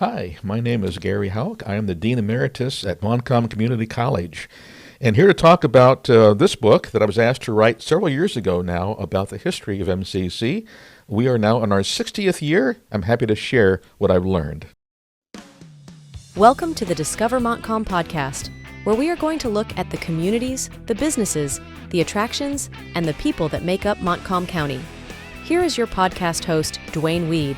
Hi, my name is Gary Haulk. I am the Dean Emeritus at Montcalm Community College. And here to talk about this book that I was asked to write several years ago now about the history of MCC. We are now in our 60th year. I'm happy to share what I've learned. Welcome to the Discover Montcalm podcast, where we are going to look at the communities, the businesses, the attractions, and the people that make up Montcalm County. Here is your podcast host, Duane Weed.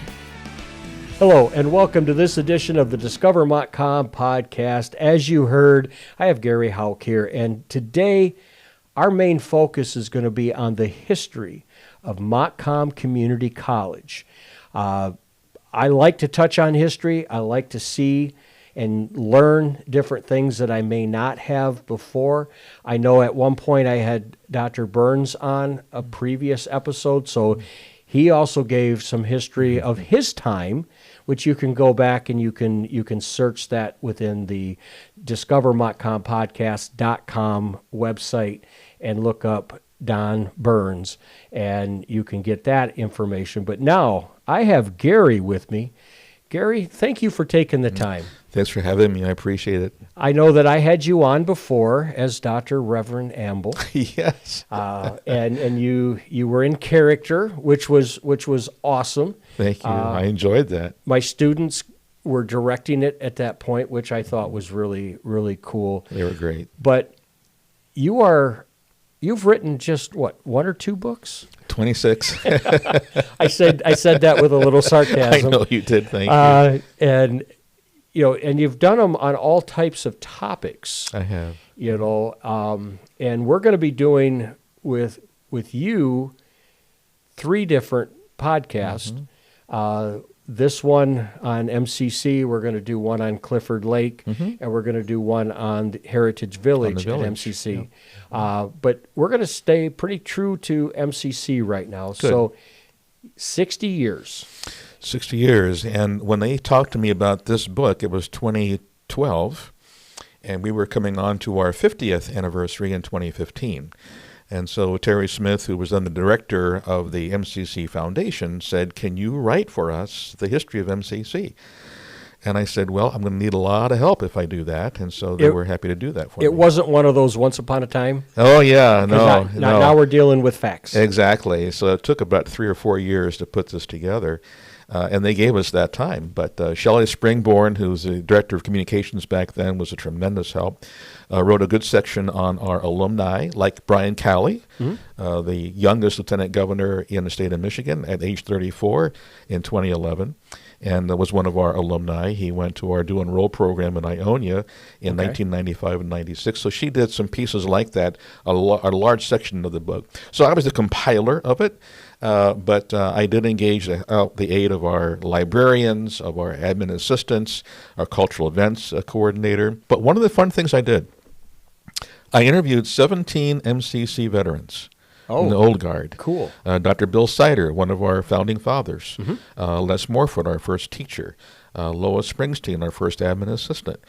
Hello, and welcome to this edition of the Discover Montcalm podcast. As you heard, I have Gary Haulk here, and today our main focus is going to be on the history of Montcalm Community College. I like to touch on history. I like to see and learn different things that I may not have before. I know at one point I had Dr. Burns on a previous episode, so he also gave some history of his time, which you can go back and you can search that within the discovermontcalmpodcast.com website and look up Don Burns, and you can get that information. But now I have Gary with me. Gary, thank you for taking the time. Thanks for having me. I appreciate it. I know that I had you on before as Dr. Reverend Amble. Yes. And you were in character, which was awesome. Thank you. I enjoyed that. My students were directing it at that point, which I thought was really, really cool. They were great. But you've written just one or two books? 26. I said that with a little sarcasm. I know you did. Thank you. And you've done them on all types of topics. I have. And we're going to be doing with you 3 different podcasts. Mm-hmm. This one on MCC, we're going to do one on Clifford Lake, and we're going to do one on the Heritage Village, at MCC. Yeah. But we're going to stay pretty true to MCC right now. Good. So 60 years. 60 years. And when they talked to me about this book, it was 2012, and we were coming on to our 50th anniversary in 2015. And so Terry Smith, who was then the director of the MCC Foundation, said, "Can you write for us the history of MCC?" And I said, "Well, I'm going to need a lot of help if I do that." And so they were happy to do that for me. It wasn't one of those once upon a time? Oh, yeah. No. Now we're dealing with facts. Exactly. So it took about 3 or 4 years to put this together. And they gave us that time. But Shelley Springborn, who was the director of communications back then, was a tremendous help. Wrote a good section on our alumni, like Brian Cowley, the youngest lieutenant governor in the state of Michigan at age 34 in 2011. And was one of our alumni. He went to our Do Enroll program in Ionia in 1995 and 96. So she did some pieces like that, a large section of the book. So I was the compiler of it, but I did engage the aid of our librarians, of our admin assistants, our cultural events coordinator. But one of the fun things I did, I interviewed 17 MCC veterans. In the old guard. Cool. Dr. Bill Sider, one of our founding fathers. Les Morford, our first teacher. Lois Springsteen, our first admin assistant.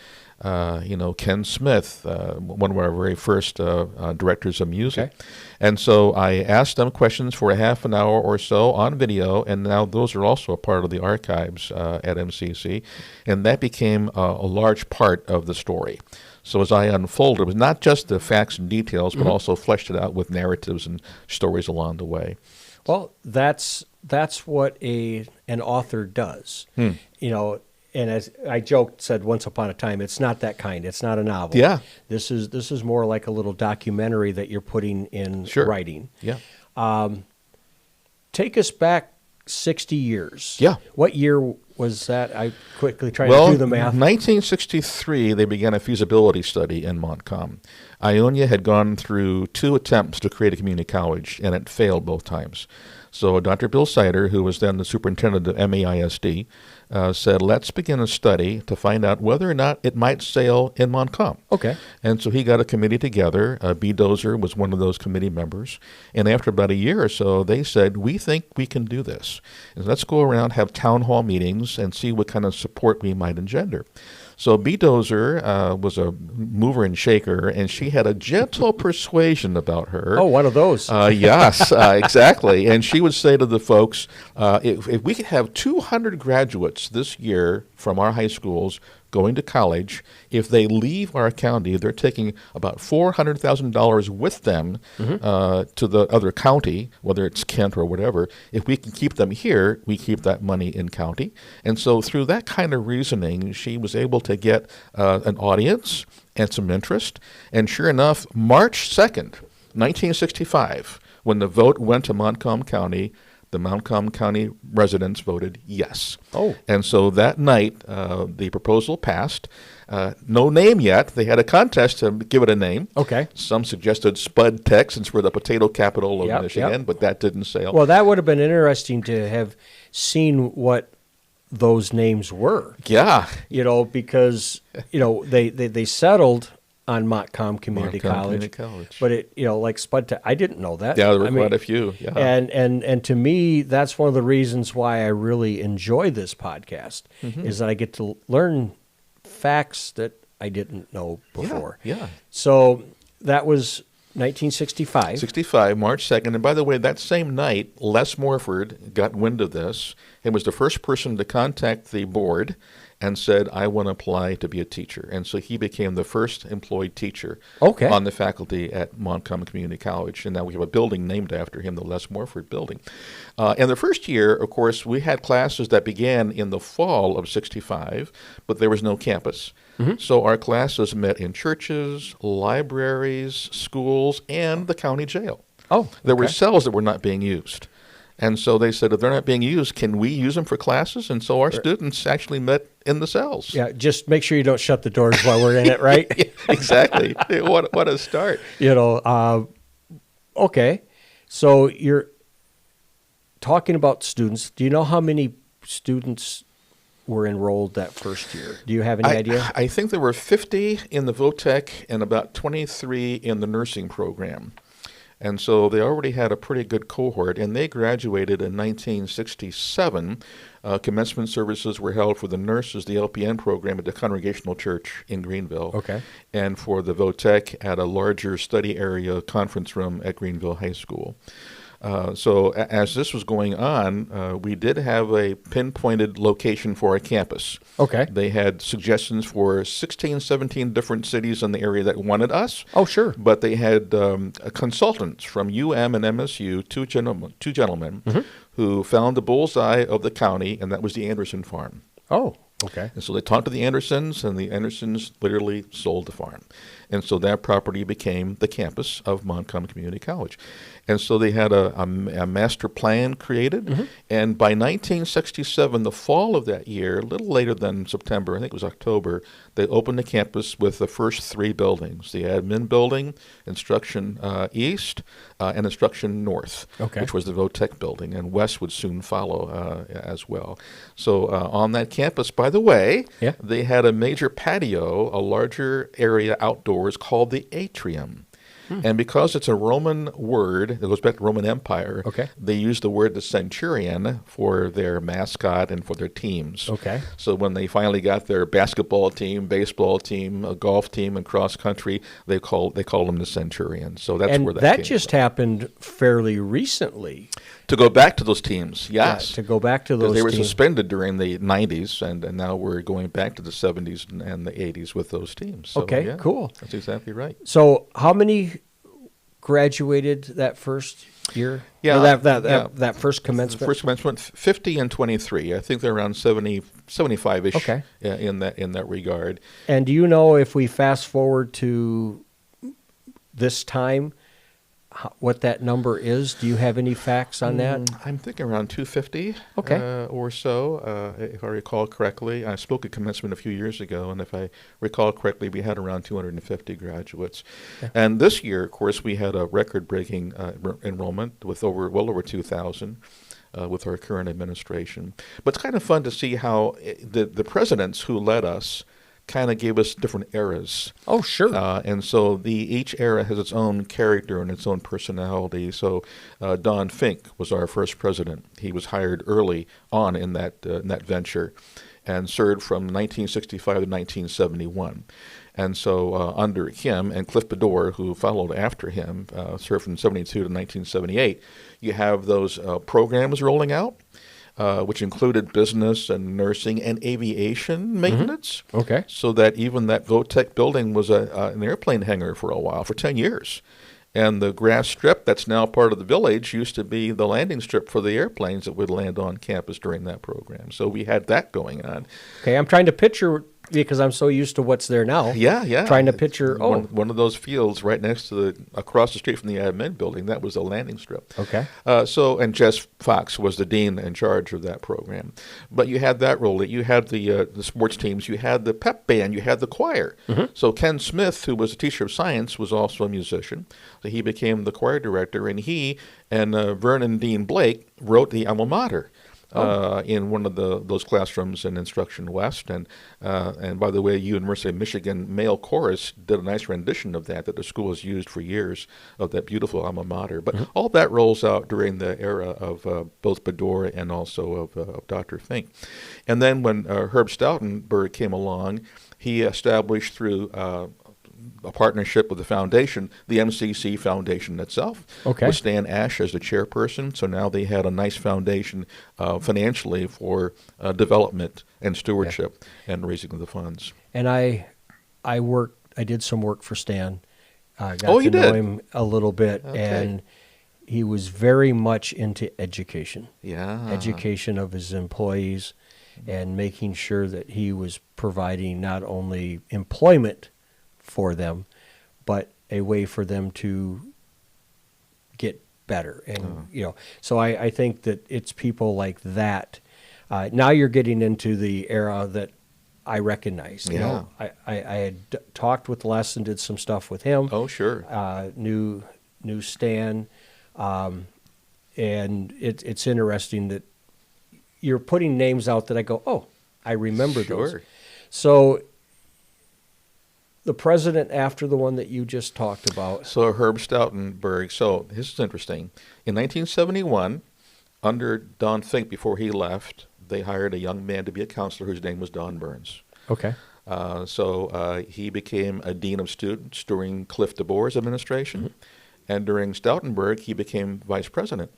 Ken Smith, one of our very first directors of music. Okay. And so I asked them questions for a half an hour or so on video, and now those are also a part of the archives at MCC. And that became a large part of the story. So as I unfolded, it was not just the facts and details, but also fleshed it out with narratives and stories along the way. Well, that's what an author does. And as I said once upon a time, it's not that kind. It's not a novel. Yeah. This is more like a little documentary that you're putting in writing. Yeah. Take us back 60 years. Yeah. What year was that? I quickly tried to do the math. 1963, they began a feasibility study in Montcalm. Ionia had gone through 2 attempts to create a community college, and it failed both times. So Dr. Bill Sider, who was then the superintendent of MAISD, said, let's begin a study to find out whether or not it might sail in Montcalm. Okay. And so he got a committee together. B. Dozer was one of those committee members. And after about a year or so, they said, we think we can do this. And let's go around, have town hall meetings, and see what kind of support we might engender. So B. Dozer was a mover and shaker, and she had a gentle persuasion about her. Oh, one of those. Yes, exactly. And she would say to the folks, if we could have 200 graduates graduates this year from our high schools going to college. If they leave our county, they're taking about $400,000 with them to the other county, whether it's Kent or whatever. If we can keep them here, we keep that money in county. And so through that kind of reasoning, she was able to get an audience and some interest. And sure enough, March 2nd, 1965, when the vote went to Montcalm County, the Montcalm County residents voted yes. Oh. And so that night, the proposal passed. No name yet. They had a contest to give it a name. Okay. Some suggested Spud, Texas, for the potato capital of Michigan, but that didn't sail. Well, that would have been interesting to have seen what those names were. Yeah. Because, they settled on Montcalm Community College. But it, like Spud, I didn't know that. Yeah, there were quite a few. Yeah. And to me, that's one of the reasons why I really enjoy this podcast is that I get to learn facts that I didn't know before. Yeah. So that was 1965. 65, March 2nd. And by the way, that same night, Les Morford got wind of this and was the first person to contact the board and said, I want to apply to be a teacher. And so he became the first employed teacher on the faculty at Montcalm Community College. And now we have a building named after him, the Les Morford Building. And the first year, of course, we had classes that began in the fall of 65, but there was no campus. So our classes met in churches, libraries, schools, and the county jail. There were cells that were not being used. And so they said, if they're not being used, can we use them for classes? And so our students actually met in the cells. Yeah, just make sure you don't shut the doors while we're in it, right? Yeah, exactly. What a start. Okay. So you're talking about students. Do you know how many students were enrolled that first year? Do you have any idea? I think there were 50 in the VOTEC and about 23 in the nursing program. And so they already had a pretty good cohort, and they graduated in 1967. Commencement services were held for the nurses, the LPN program at the Congregational Church in Greenville. Okay. And for the VOTEC at a larger study area conference room at Greenville High School. So as this was going on, we did have a pinpointed location for a campus. Okay. They had suggestions for 16, 17 different cities in the area that wanted us. Oh, sure. But they had consultants from UM and MSU, two gentlemen who found the bullseye of the county, and that was the Anderson farm. Oh, okay. And so they talked to the Andersons, and the Andersons literally sold the farm. And so that property became the campus of Montcalm Community College. And so they had a master plan created. And by 1967, the fall of that year, a little later than September, I think it was October, they opened the campus with the first three buildings, the admin building, Instruction East, and Instruction North, which was the VOTEC building. And West would soon follow as well. So on that campus, by the way, they had a major patio, a larger area outdoors called the atrium. And because it's a Roman word, it goes back to Roman Empire, they used the word the Centurion for their mascot and for their teams. So when they finally got their basketball team, baseball team, a golf team, and cross country, they called them the Centurion. So that's where that came just from. happened fairly recently. To go back to those teams, yes. Yeah, to go back to those They were teams. suspended during the 90s, and now we're going back to the 70s and the 80s with those teams. So, cool. That's exactly right. So how many graduated that first year? Yeah, or that first commencement? First commencement, 50 and 23. I think they're around 70, 75-ish in that regard. And do you know, if we fast forward to this time, what that number is? Do you have any facts on that? I'm thinking around 250 or so, if I recall correctly. I spoke at commencement a few years ago, and if I recall correctly, we had around 250 graduates. And this year, of course, we had a record-breaking enrollment with well over 2,000. With our current administration. But it's kind of fun to see how the presidents who led us kind of gave us different eras. Oh, sure. And so each era has its own character and its own personality. So Don Fink was our first president. He was hired early on in that venture and served from 1965 to 1971. And so under him and Cliff Bedore, who followed after him, served from 72 to 1978, you have those programs rolling out. which included business and nursing and aviation maintenance. Okay. So that even that VOTEC building was an airplane hangar for a while, for 10 years. And the grass strip that's now part of the village used to be the landing strip for the airplanes that would land on campus during that program. So we had that going on. Okay, I'm trying to picture, because I'm so used to what's there now. Yeah. Trying to picture, one of those fields right next to across the street from the admin building, that was the landing strip. Okay. And Jess Fox was the dean in charge of that program. But you had that role. You had the sports teams. You had the pep band. You had the choir. So Ken Smith, who was a teacher of science, was also a musician. So he became the choir director, and he and Vernon Dean Blake wrote the alma mater. In one of those classrooms in Instruction West. And by the way, University of Michigan male chorus did a nice rendition of that the school has used for years, of that beautiful alma mater. But all that rolls out during the era of both Bedore and also of Dr. Fink. And then when Herb Stoutenberg came along, he established through a partnership with the foundation, the MCC Foundation itself, with Stan Ash as the chairperson. So now they had a nice foundation financially for development and stewardship and raising of the funds. And I did some work for Stan. Got Oh, you to know did? him a little bit, and he was very much into education. Yeah. Education of his employees, and making sure that he was providing not only employment for them, but a way for them to get better. And so I think that it's people like that. Now you're getting into the era that I recognize. You know, I had talked with Les and did some stuff with him. Oh, sure. Knew Stan, and it's interesting that you're putting names out that I go, oh, I remember those. Sure. So the president after the one that you just talked about. So Herb Stoutenberg. So this is interesting. In 1971, under Don Fink, before he left, they hired a young man to be a counselor whose name was Don Burns. Okay. So he became a dean of students during Cliff DeBoer's administration, and during Stoutenberg, he became vice president.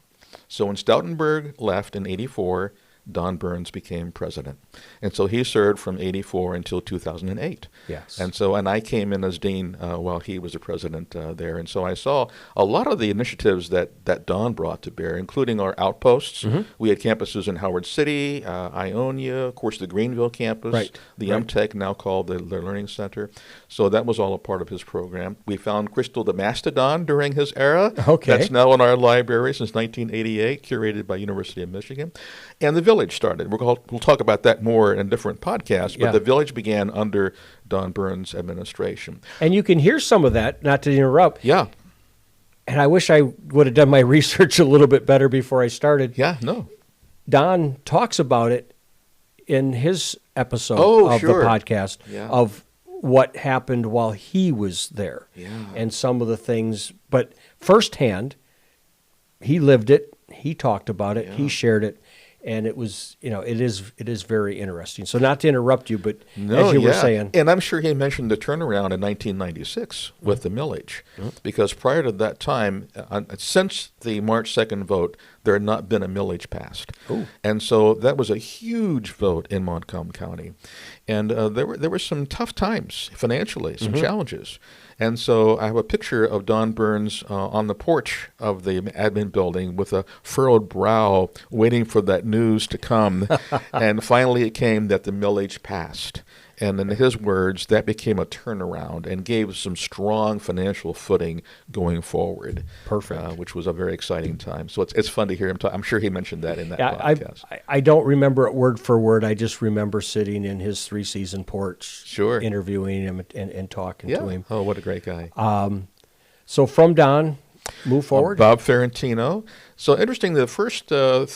So when Stoutenberg left in '84, Don Burns became president. And so he served from '84 until 2008. Yes. And I came in as dean while he was the president there. And so I saw a lot of the initiatives that Don brought to bear, including our outposts. We had campuses in Howard City, Ionia, of course, the Greenville campus, the MTech, now called the Learning Center. So that was all a part of his program. We found Crystal the Mastodon during his era. Okay. That's now in our library since 1988, curated by University of Michigan. And the village started. We'll talk about that more in a different podcast, but the village began under Don Burns' administration. And you can hear some of that, not to interrupt. Yeah. And I wish I would have done my research a little bit better before I started. Yeah, no. Don talks about it in his episode of the podcast of what happened while he was there and some of the things. But firsthand, he lived it. He talked about it. He shared it. And it was, it is very interesting. So not to interrupt you, but as you were saying. And I'm sure he mentioned the turnaround in 1996 with the millage, because prior to that time, since the March 2nd vote, there had not been a millage passed. Ooh. And so that was a huge vote in Montcalm County. And there were some tough times financially, some challenges. And so I have a picture of Don Burns on the porch of the admin building with a furrowed brow waiting for that news to come. And finally it came that the millage passed. And in his words, that became a turnaround and gave some strong financial footing going forward. Perfect. Which was a very exciting time. So it's fun to hear him talk. I'm sure he mentioned that in that podcast. I don't remember it word for word. I just remember sitting in his 3-season porch, interviewing him and talking to him. Oh, what a great guy. So from Don, move forward. Bob Ferrantino. So interesting, the first 4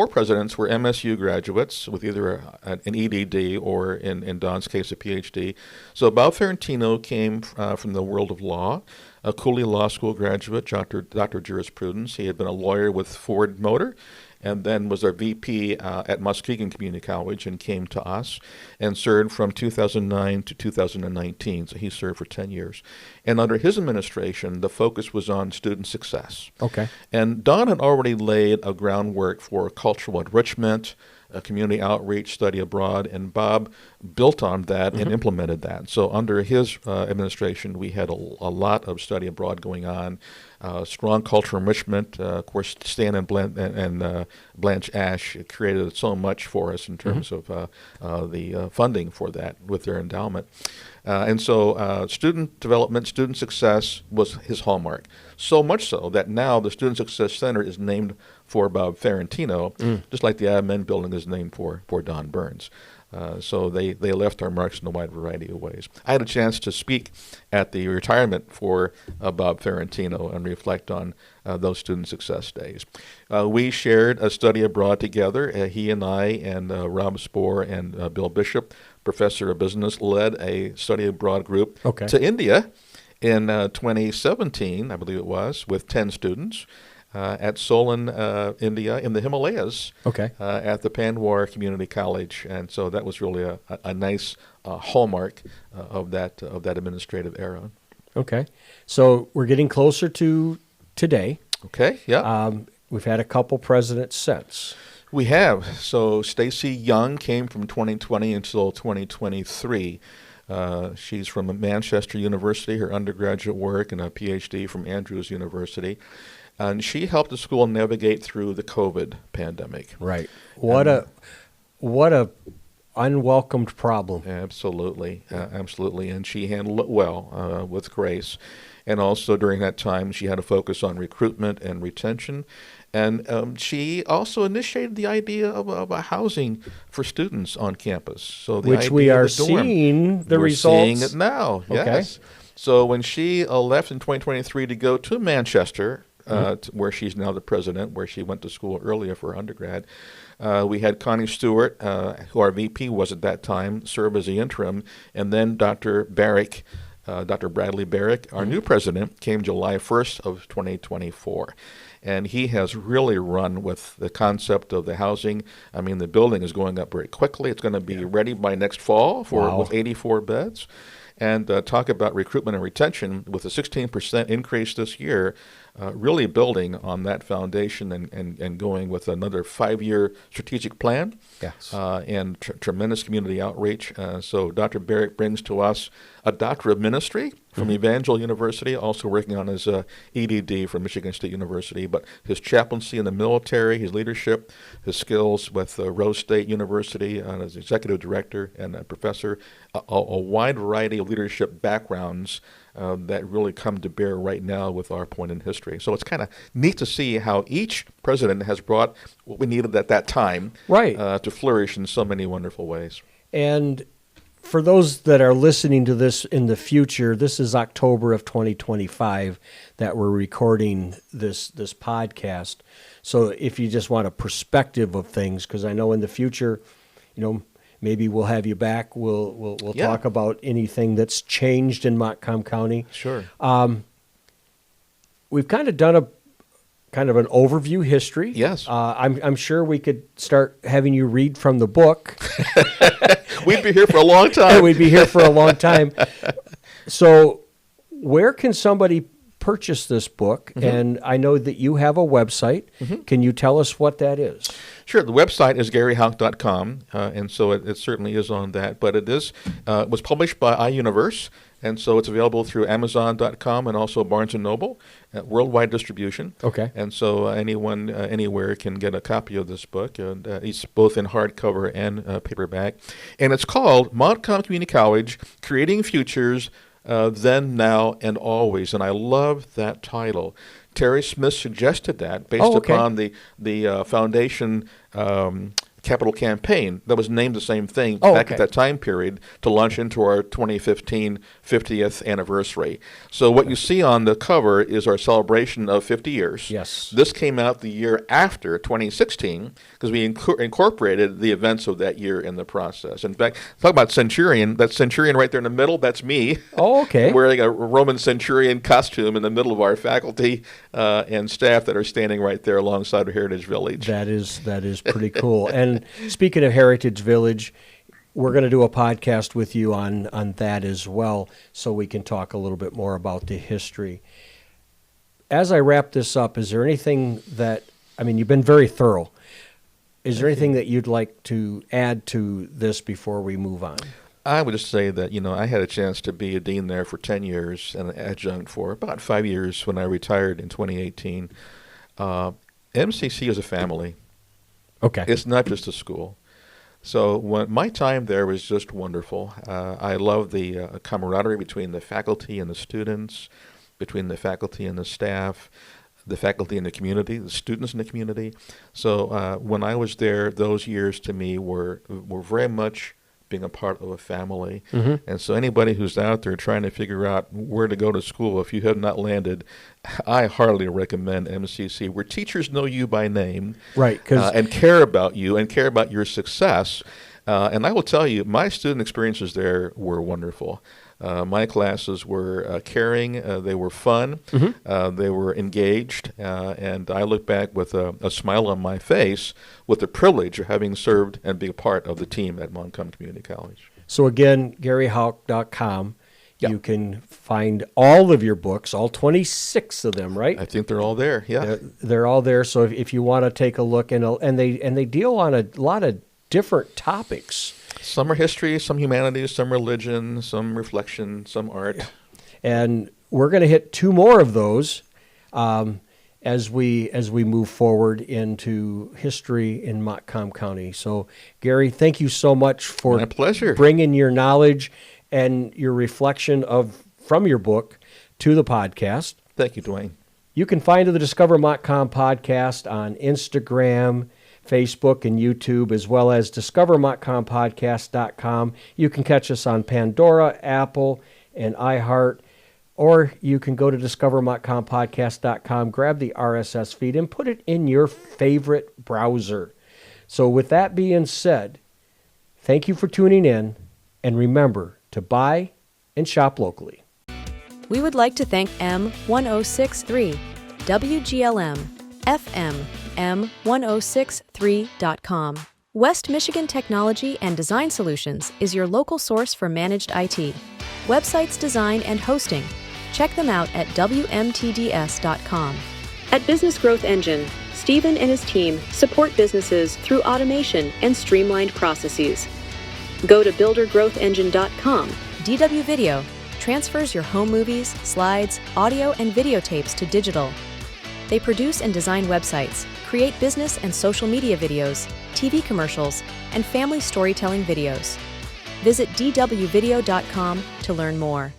presidents were MSU graduates with either an EDD or, in Don's case, a PhD. So Bob Ferrantino came from the world of law, a Cooley Law School graduate, doctor of jurisprudence. He had been a lawyer with Ford Motor, and then was our VP at Muskegon Community College and came to us and served from 2009 to 2019. So he served for 10 years. And under his administration, the focus was on student success. Okay. And Don had already laid a groundwork for cultural enrichment, community outreach, study abroad, and Bob built on that and implemented that. So under his administration, we had a lot of study abroad going on, strong cultural enrichment. Of course, Stan and Blanche Ash created so much for us in terms of the funding for that with their endowment. And so student development, student success was his hallmark. So much so that now the Student Success Center is named for Bob Ferrantino, just like the Admin Building is named for Don Burns. So they left our marks in a wide variety of ways. I had a chance to speak at the retirement for Bob Ferrantino and reflect on those student success days. We shared a study abroad together. He and I and Rob Spohr and Bill Bishop, professor of business, led a study abroad group to India in 2017, I believe it was, with 10 students. At Solon, India, in the Himalayas, at the Panwar Community College, and so that was really a nice hallmark of that administrative era. Okay, so we're getting closer to today. Okay, yeah. We've had a couple presidents since. We have. So Stacy Young came from 2020 until 2023. She's from Manchester University, her undergraduate work, and a PhD from Andrews University. And she helped the school navigate through the COVID pandemic. Right. What a unwelcomed problem. Absolutely, absolutely. And she handled it well, with grace. And also during that time, she had a focus on recruitment and retention. And she also initiated the idea of a housing for students on campus. So which we are seeing the results. We're seeing it now, yes. So when she left in 2023 to go to Manchester, where she's now the president, where she went to school earlier for undergrad. We had Connie Stewart, who our VP was at that time, serve as the interim, and then Dr. Barrick, Dr. Bradley Barrick, our new president, came July 1st of 2024. And he has really run with the concept of the housing. I mean, the building is going up very quickly. It's going to be ready by next fall with 84 beds. And talk about recruitment and retention with a 16% increase this year, really building on that foundation and going with another 5-year strategic plan and tremendous community outreach. So Dr. Barrick brings to us a doctorate of ministry from Evangel University, also working on his EDD from Michigan State University, but his chaplaincy in the military, his leadership, his skills with Rose State University as executive director and a professor, a wide variety of leadership backgrounds that really come to bear right now with our point in history. So it's kind of neat to see how each president has brought what we needed at that time to flourish in so many wonderful ways. And for those that are listening to this in the future, this is October of 2025 that we're recording this podcast. So if you just want a perspective of things, because I know in the future, maybe we'll have you back. We'll talk about anything that's changed in Montcalm County. Sure. We've kind of done an overview history. Yes. I'm sure we could start having you read from the book. We'd be here for a long time. We'd be here for a long time. So where can somebody purchase this book? And I know that you have a website. Can you tell us what that is? Sure. The website is GaryHaulk.com, and so it certainly is on that. But it was published by iUniverse, and so it's available through Amazon.com and also Barnes & Noble, worldwide distribution. Okay. And so anyone, anywhere can get a copy of this book. And it's both in hardcover and paperback. And it's called Montcalm Community College, Creating Futures, Then, Now, and Always. And I love that title. Terry Smith suggested that based upon the foundation capital campaign that was named the same thing Oh, back okay. at that time period to launch into our 2015 50th anniversary. So what you see on the cover is our celebration of 50 years. Yes. This came out the year after 2016 because we incorporated the events of that year in the process. In fact, talk about Centurion. That Centurion right there in the middle, that's me. Oh, okay. Wearing a Roman Centurion costume in the middle of our faculty and staff that are standing right there alongside of Heritage Village. That is pretty cool. And speaking of Heritage Village, we're going to do a podcast with you on that as well, so we can talk a little bit more about the history. As I wrap this up, is there anything that, I mean, you've been very thorough. Is there anything that you'd like to add to this before we move on? I would just say that, I had a chance to be a dean there for 10 years and an adjunct for about 5 years when I retired in 2018. MCC is a family. Okay. It's not just a school. So my time there was just wonderful. I love the camaraderie between the faculty and the students, between the faculty and the staff, the faculty and the community, the students in the community. So when I was there, those years to me were very much being a part of a family. Mm-hmm. And so anybody who's out there trying to figure out where to go to school, if you have not landed, I heartily recommend MCC, where teachers know you by name, Right, 'cause and care about you and care about your success. And I will tell you, my student experiences there were wonderful. My classes were caring, they were fun, they were engaged, and I look back with a smile on my face with the privilege of having served and being a part of the team at Montcalm Community College. So again, GaryHaulk.com. Yep. You can find all of your books, all 26 of them, right? I think they're all there, yeah. They're all there. So if you want to take a look, and they deal on a lot of different topics. Some are history, some humanities, some religion, some reflection, some art. And we're going to hit 2 more of those as we move forward into history in Montcalm County. So, Gary, thank you so much for My pleasure. bringing your knowledge and your reflection from your book to the podcast. Thank you, Duane. You can find the Discover Montcalm podcast on Instagram, Facebook, and YouTube, as well as discovermontcalmpodcast.com. You can catch us on Pandora, Apple, and iHeart, or you can go to discovermontcalmpodcast.com, grab the RSS feed, and put it in your favorite browser. So with that being said, thank you for tuning in, and remember to buy and shop locally. We would like to thank M1063, WGLM, FM, M1063.com. West Michigan Technology and Design Solutions is your local source for managed IT, websites, design, and hosting. Check them out at WMTDS.com. At Business Growth Engine, Stephen and his team support businesses through automation and streamlined processes. Go to BuilderGrowthEngine.com. DW Video transfers your home movies, slides, audio, and videotapes to digital. They produce and design websites, create business and social media videos, TV commercials, and family storytelling videos. Visit dwvideo.com to learn more.